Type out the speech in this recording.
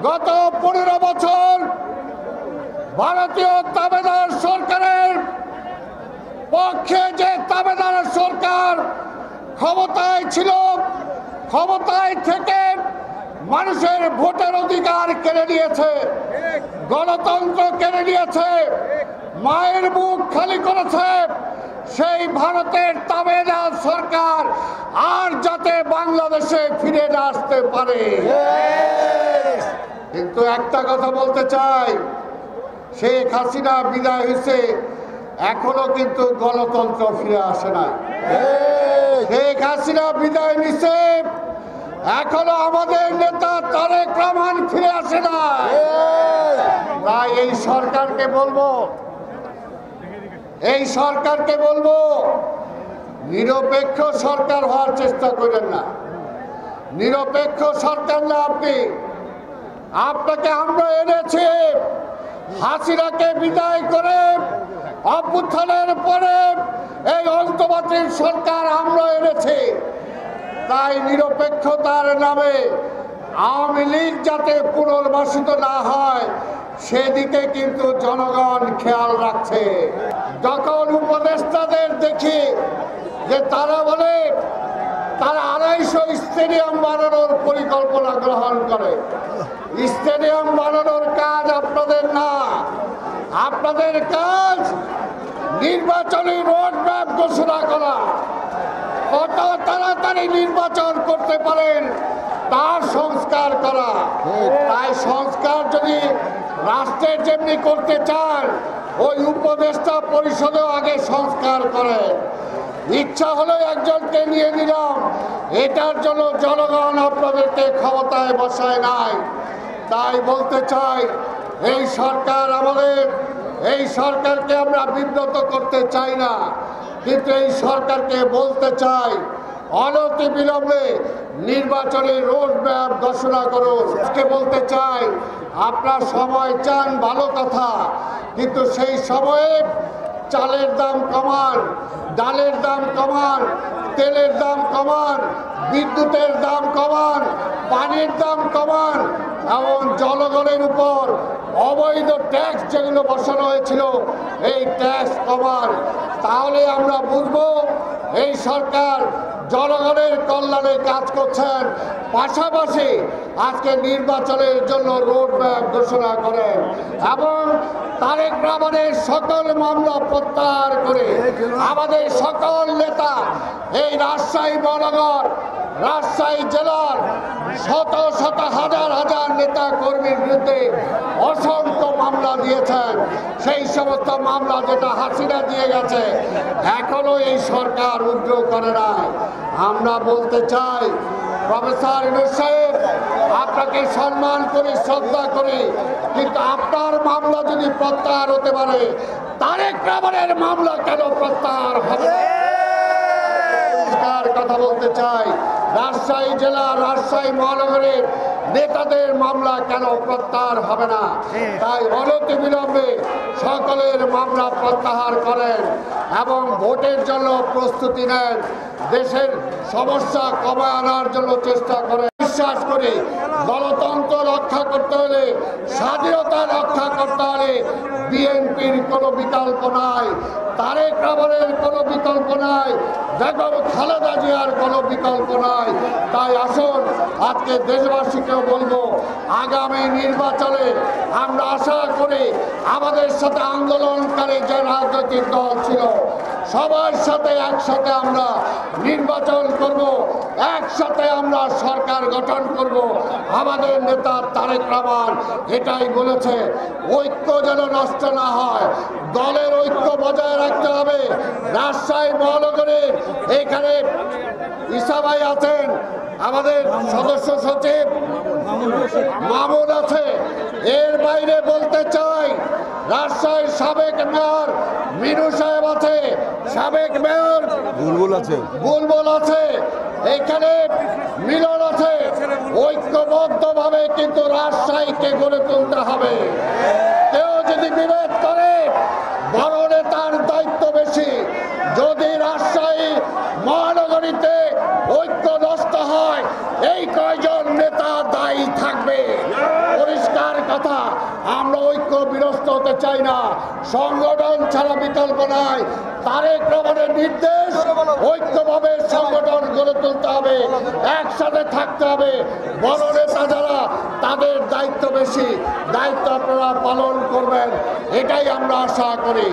গত 15 বছর ভারতীয় তাবেদার সরকারের পক্ষে যে তাবেদার সরকার ক্ষমতায় ছিল, ক্ষমতায় থেকে মানুষের ভোটের অধিকার কেড়ে নিয়েছে, গণতন্ত্র কেড়ে নিয়েছে, মায়ের বুক খালি করেছে। সেই ভারতের তাবেদার সরকার আর যাতে বাংলাদেশে ফিরে না আসতে পারে। কিন্তু একটা কথা বলতে চাই, শেখ হাসিনা বিদায় হয়েছে, এখনো কিন্তু গণতন্ত্র ফিরে আসে না। শেখ হাসিনা বিদায় নিছে, এখনো আমাদের নেতা তারেক রহমান ফিরে আসে না। তাই এই সরকারকে বলবো নিরপেক্ষ সরকার হওয়ার চেষ্টা করেন না। নিরপেক্ষ সরকার না আপনাকে আমরা এনেছি হাসিনাকে বিদায় করে অভ্যুত্থানের পরে এই অন্তর্বর্তী সরকার আমরা এনেছি। তাই নিরপেক্ষতার নামে আওয়ামী লীগ যাতে পুনর্বাসিত না হয় সেদিকে কিন্তু জনগণ খেয়াল রাখছে। যখন উপদেষ্টাদের দেখি যে তারা বলে তারা 250 স্টেডিয়াম বানানোর পরিকল্পনা গ্রহণ করে, স্টেডিয়াম বানানোর কাজ আপনাদের না, আপনাদের কাজ নির্বাচনী রোডম্যাপ ঘোষণা করা, কত তাড়াতাড়ি নির্বাচন করতে পারেন তার সংস্কার করা। তাই সংস্কার যদি রাষ্ট্রের যেমনি করতে চান ওই উপদেষ্টা পরিষদেও আগে সংস্কার করেন। ইচ্ছা হলে একজনকে নিয়ে নিলাম, এটার জন্য জনগণ আপনাদেরকে ক্ষমতায় বসায় নাই। তাই বলতে চাই এই সরকার এই সরকারকে আমরা বিব্রত করতে চাই না, কিন্তু এই সরকারকে বলতে চাই অনতি বিলম্বে নির্বাচনী রোডম্যাপ ঘোষণা করুন। বলতে চাই আপনার সময় চান ভালো কথা, কিন্তু সেই সময়ে চালের দাম কমান, ডালের দাম কমান, তেলের দাম কমান, বিদ্যুতের দাম কমান, পানির দাম কমান এবং জনগণের উপর অবৈধ ট্যাক্স যেগুলো বসানো হয়েছিল এই ট্যাক্স কমান। তাহলে আমরা বুঝবো এই সরকার জনগণের কল্যাণে কাজ করছেন, পাশাপাশি আজকে নির্বাচনের জন্য রোডম্যাপ ঘোষণা করেন এবং তারেক রহমানের সকল মামলা প্রত্যাহার করে আমাদের সকল নেতা এই রাজশাহী মহানগর, রাজশাহী জেলার শত শত হাজার হাজার নেতা কর্মীর বিরুদ্ধে অসংখ্য মামলা দিয়েছেন। সেই সমস্ত মামলা যেটা হাসিনা দিয়ে গেছে এখনো এই সরকার উদ্র করে নাই। আমরা বলতে চাই প্রফেসর ইউনূস সাহেব, আপনাকে সম্মান করি, শ্রদ্ধা করি, কিন্তু আপনার মামলা যদি প্রত্যাহার হতে পারে তারেক রহমানের মামলা কেন প্রত্যাহার হবে? কথা বলতে চাই, রাজশাহী জেলা, রাজশাহী মহানগরের নেতাদের মামলা কেন প্রত্যাহার হবে না? তাই অনতিবিলম্বে সকলের মামলা প্রত্যাহার করেন এবং ভোটের জন্য প্রস্তুতি নেন, দেশের সমস্যা কমায় আনার জন্য চেষ্টা করেন। বিশ্বাস করি গণতন্ত্র রক্ষা করতে হলে, স্বাধীনতা রক্ষা করতে হলে বিএনপির কোনো বিকল্প নাই, তারেক রহমানের কোনো বিকল্প নাই, বেগম খালেদা জিয়ার কোনো বিকল্প নাই। তাই আসুন আজকে দেশবাসীকেও বলবো আগামী নির্বাচনে আমরা আশা করি আমাদের সাথে আন্দোলনকারী যে রাজনৈতিক দল ছিল সবার সাথে একসাথে আমরা নির্বাচন করব, একসাথে আমরা সরকার গঠন করব। আমাদের নেতা তারেক রহমান এটাই বলেছে, ঐক্য যেন নষ্ট না হয়, দলের ঐক্য বজায় রাখতে হবে। রাজশাহী মহানগরের এখানে ঈসা ভাই আছেন, আমাদের সদস্য সচিব মামুন আছে, এর বাইরে বলতে চাই রাজশাহীর সাবেক মেয়র মিনু সাহেব আছে, সাবেক মেয়র বুলবুল আছে, এখানে মিলন আছে। ঐক্যবদ্ধভাবে কিন্তু রাজশাহীকে গড়ে তুলতে হবে। কেউ যদি বিভেদ করে বড় নেতার দায়িত্ব বেশি। যদি রাজশাহী মহানগরীতে ঐক্য নষ্ট হয় এই কয়জন নেতা দায়ী থাকবে। কথা, আমরা ঐক্য বিনষ্ট হতে চাই না। সংগঠন ছাড়া বিকল্প নাই। তারেক রহমানের নির্দেশ, ঐক্যভাবে সংগঠন গড়ে তুলতে হবে, একসাথে থাকতে হবে। বড় নেতা যারা, তাদের দায়িত্ব বেশি, দায়িত্ব আপনারা পালন করবেন, এটাই আমরা আশা করি।